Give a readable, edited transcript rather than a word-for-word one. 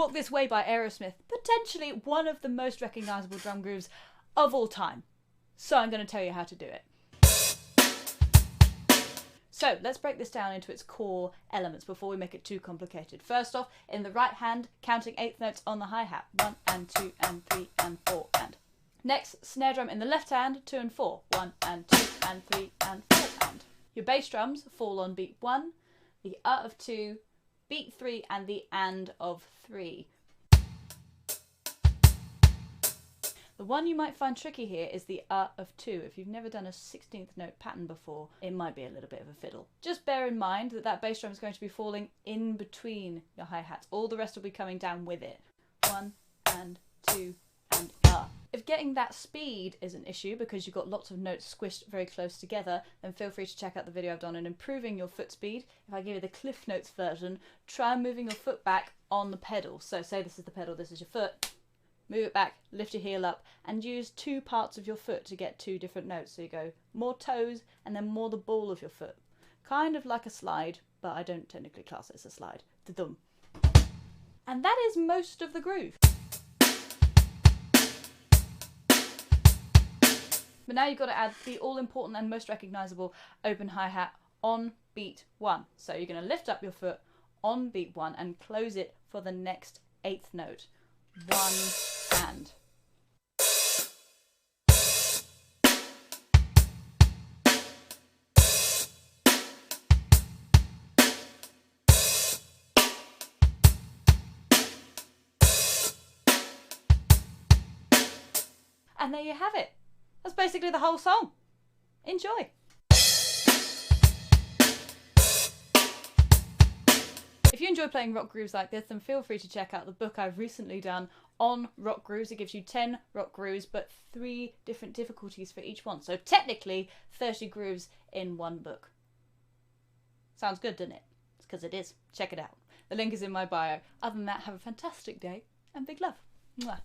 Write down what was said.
Walk This Way by Aerosmith, potentially one of the most recognisable drum grooves of all time. So I'm going to tell you how to do it. So let's break this down into its core elements before we make it too complicated. First off, in the right hand, counting eighth notes on the hi-hat. 1 and 2 and 3 and 4 and. Next, snare drum in the left hand, 2 and 4. 1 and 2 and 3 and 4 and. Your bass drums fall on beat 1, the of 2, beat 3 and the and of 3. The one you might find tricky here is the of 2. If you've never done a 16th note pattern before, it might be a little bit of a fiddle. Just bear in mind that that bass drum is going to be falling in between your hi-hats. All the rest will be coming down with it. 1 and 2 and If getting that speed is an issue because you've got lots of notes squished very close together, then feel free to check out the video I've done on improving your foot speed. If I give you the Cliff Notes version, try moving your foot back on the pedal. So say this is the pedal, this is your foot. Move it back, lift your heel up, and use two parts of your foot to get two different notes. So you go more toes and then more the ball of your foot. Kind of like a slide, but I don't technically class it as a slide. Da-dum. And that is most of the groove. But now you've got to add the all-important and most recognisable open hi-hat on beat 1. So you're going to lift up your foot on beat 1 and close it for the next eighth note. 1 and. And there you have it. That's basically the whole song. Enjoy. If you enjoy playing rock grooves like this, then feel free to check out the book I've recently done on rock grooves. It gives you 10 rock grooves, but 3 different difficulties for each one. So technically 30 grooves in one book. Sounds good, doesn't it? It's because it is. Check it out. The link is in my bio. Other than that, have a fantastic day and big love. Mwah.